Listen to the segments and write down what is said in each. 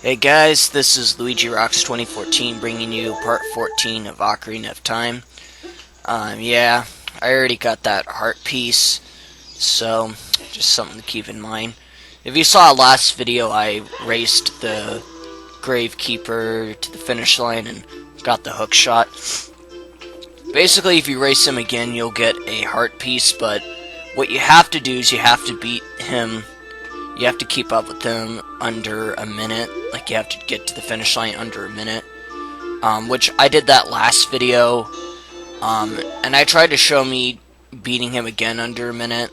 Hey guys, this is Luigi Rocks 2014 bringing you part 14 of Ocarina of Time. Yeah, I already got that heart piece, so just something to keep in mind. If you saw last video, I raced the Gravekeeper to the finish line and got the hook shot. Basically, if you race him again, you'll get a heart piece, but what you have to do is you have to beat him. You have to keep up with him under a minute. Like, you have to get to the finish line under a minute. Which I did that last video. And I tried to show me beating him again under a minute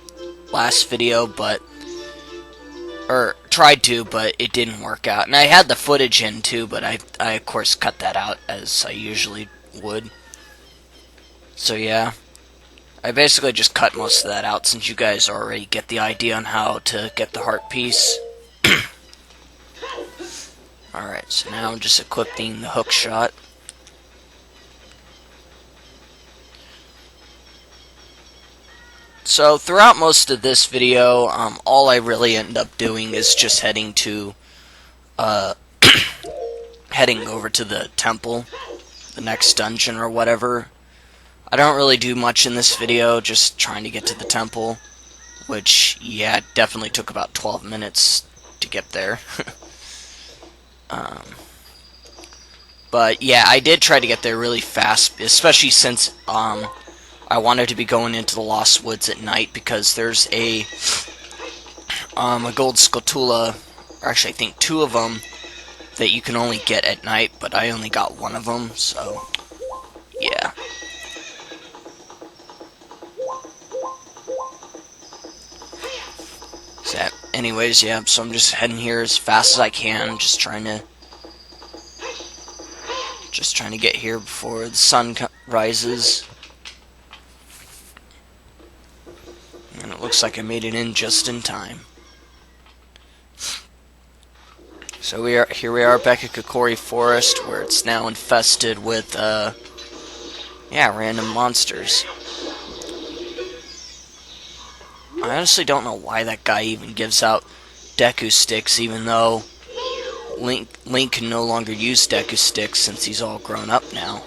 last video, but... Or, tried to, but it didn't work out. And I had the footage in, too, but I of course, cut that out, as I usually would. So, yeah. I basically just cut most of that out since you guys already get the idea on how to get the heart piece. Alright, so now I'm just equipping the hook shot. So throughout most of this video, all I really end up doing is just heading over to the temple, the next dungeon or whatever. I don't really do much in this video, just trying to get to the temple, which, yeah, definitely took about 12 minutes to get there. But, yeah, I did try to get there really fast, especially since, I wanted to be going into the Lost Woods at night, because there's a gold scutula, or actually I think 2 of them, that you can only get at night, but I only got 1 of them, so, yeah. So, anyways, yeah, so I'm just heading here as fast as I can, just trying to get here before the sun rises. And it looks like I made it in just in time. So here we are back at Kokori Forest, where it's now infested with random monsters. I honestly don't know why that guy even gives out Deku sticks, even though Link can no longer use Deku sticks since he's all grown up now.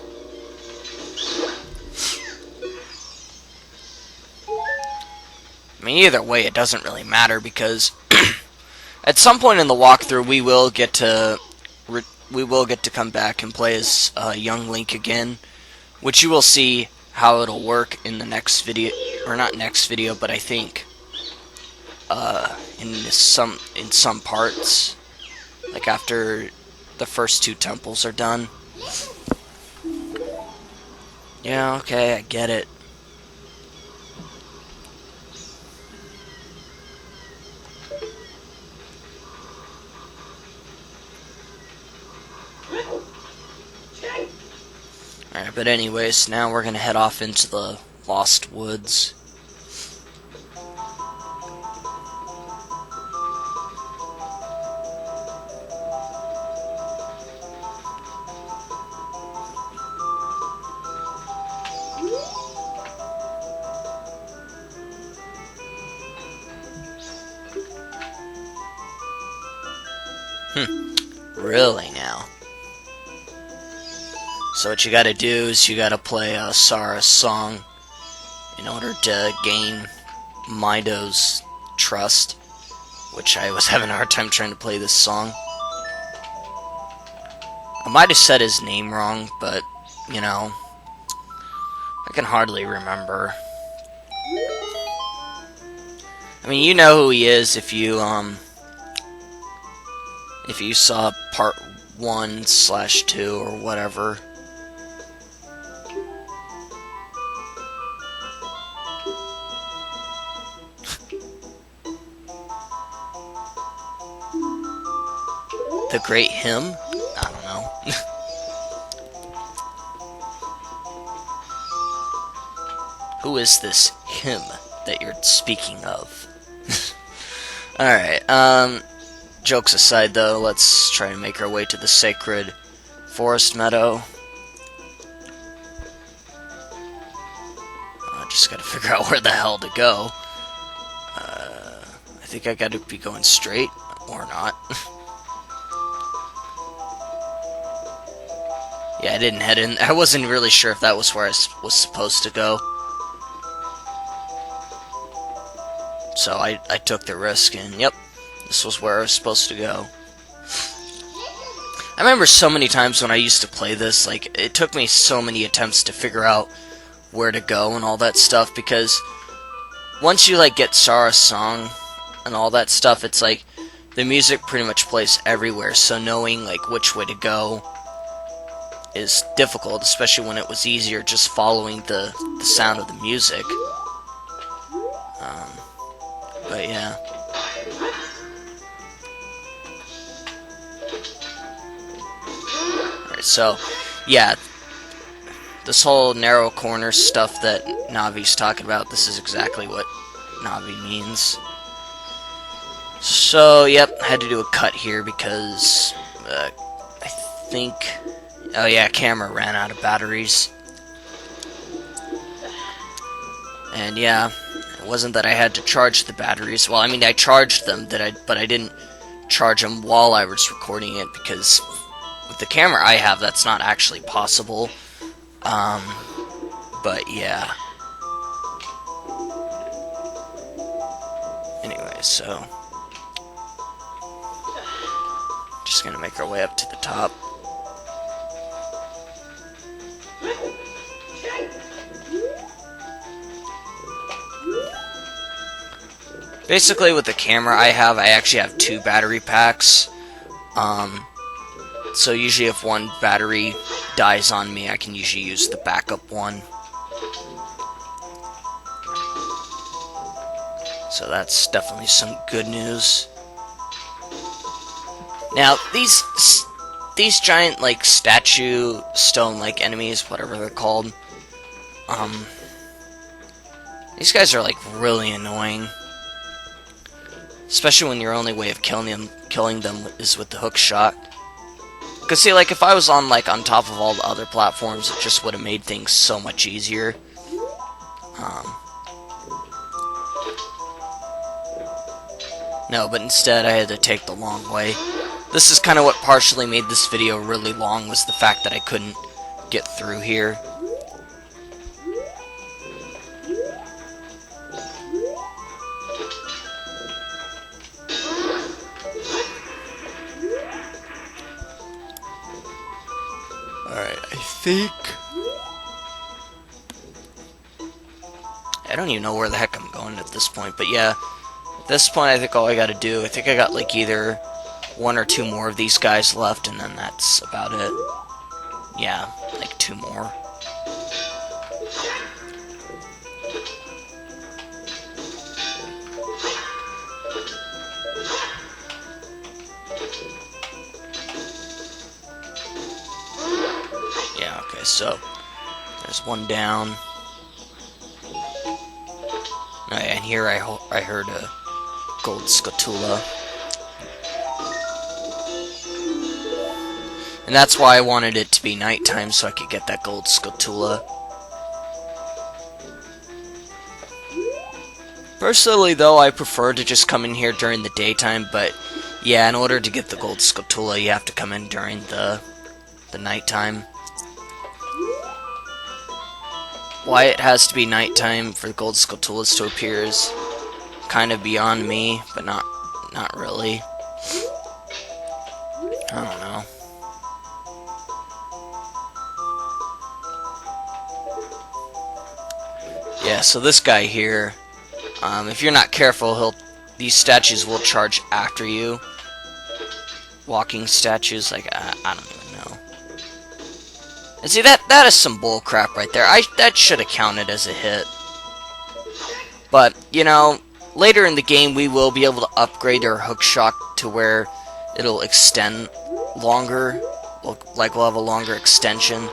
I mean, either way, it doesn't really matter, because at some point in the walkthrough, we will get to come back and play as young Link again, which you will see how it'll work in the next video, or not next video, but I think in some parts, like after the first 2 temples are done. Yeah, okay, I get it. Alright, but anyways, now we're gonna head off into the Lost Woods. Really now? So what you gotta do is you gotta play Sara's song in order to gain Mido's trust, which I was having a hard time trying to play this song. I might have said his name wrong, but, you know, I can hardly remember. I mean, you know who he is if you saw part 1/2 or whatever. The Great Hymn? I don't know. Who is this hymn that you're speaking of? Alright, jokes aside though, let's try to make our way to the sacred forest meadow. I just gotta figure out where the hell to go. I think I gotta be going straight, or not. Yeah, I didn't head in. I wasn't really sure if that was where I was supposed to go. So I took the risk, and yep, this was where I was supposed to go. I remember so many times when I used to play this, like, it took me so many attempts to figure out where to go and all that stuff, because once you, like, get Sarah's song and all that stuff, it's like, the music pretty much plays everywhere, so knowing, like, which way to go is difficult, especially when it was easier just following the sound of the music. But yeah. Alright, so, yeah. This whole narrow corner stuff that Navi's talking about, this is exactly what Navi means. So, yep, I had to do a cut here because I think... Oh yeah, camera ran out of batteries. And yeah, it wasn't that I had to charge the batteries. Well, I mean, I charged them, but I didn't charge them while I was recording it, because with the camera I have, that's not actually possible. But yeah. Anyway, so... just gonna make our way up to the top. Basically, with the camera I actually have 2 battery packs. So usually if one battery dies on me, I can usually use the backup one. So that's definitely some good news. Now, these giant, like, statue stone, like, enemies, whatever they're called, these guys are, like, really annoying. Especially when your only way of killing them is with the hook shot. Because, see, like, if I was on, like, on top of all the other platforms, it just would have made things so much easier. No, but instead I had to take the long way. This is kind of what partially made this video really long, was the fact that I couldn't get through here. Alright, I don't even know where the heck I'm going at this point, but yeah. At this point, I think all I gotta do, I think I got, like, either 1 or 2 more of these guys left, and then that's about it. Yeah, like 2 more. Yeah, okay, so there's one down. Oh, yeah, and here I heard a gold scatula. And that's why I wanted it to be nighttime, so I could get that gold scatula. Personally, though, I prefer to just come in here during the daytime, but yeah, in order to get the gold scatula, you have to come in during the nighttime. Why it has to be nighttime for the gold scatulas to appear is kind of beyond me, but not really. I don't know. Yeah, so this guy here, if you're not careful, these statues will charge after you. Walking statues, like, I don't even know. And see, that is some bull crap right there. That should have counted as a hit. But, you know, later in the game we will be able to upgrade our hook shot to where it'll extend longer. Like, we'll have a longer extension.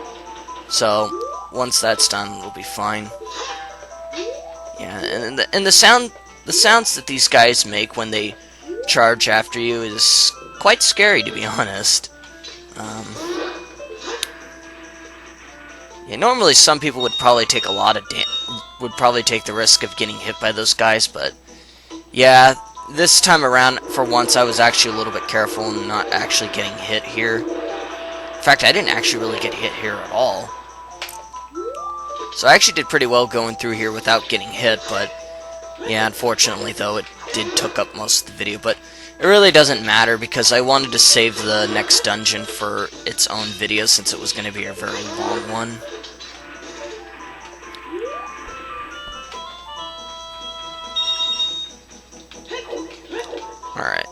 So, once that's done, it'll be fine. Yeah, and the sounds that these guys make when they charge after you is quite scary, to be honest. Yeah, normally some people would probably take the risk of getting hit by those guys, but yeah, this time around, for once, I was actually a little bit careful and not actually getting hit here. In fact, I didn't actually really get hit here at all. So I actually did pretty well going through here without getting hit, but yeah, unfortunately though, it did took up most of the video, but it really doesn't matter because I wanted to save the next dungeon for its own video since it was going to be a very long one. Alright.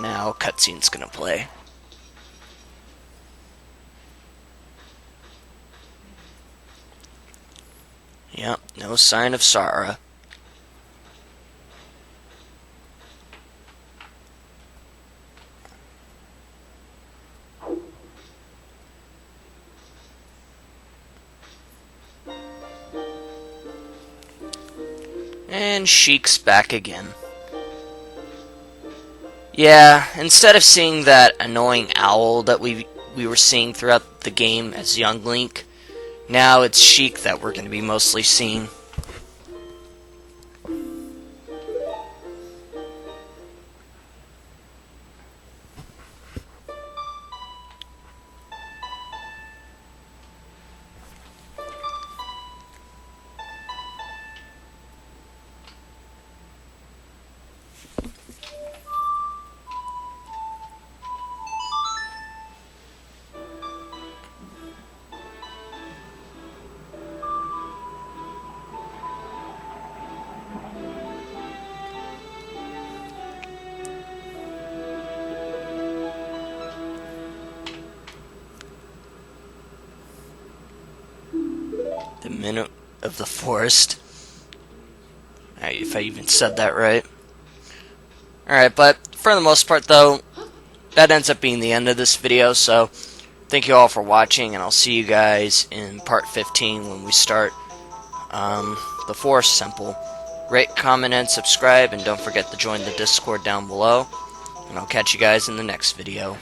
Now cutscene's going to play. Yep, no sign of Sarah. And Sheik's back again. Yeah, instead of seeing that annoying owl that we were seeing throughout the game as young Link, now it's Sheik that we're going to be mostly seeing. The Minute of the Forest. If I even said that right. Alright, but for the most part though, that ends up being the end of this video, so thank you all for watching, and I'll see you guys in part 15 when we start the Forest Temple. Rate, comment, and subscribe, and don't forget to join the Discord down below, and I'll catch you guys in the next video.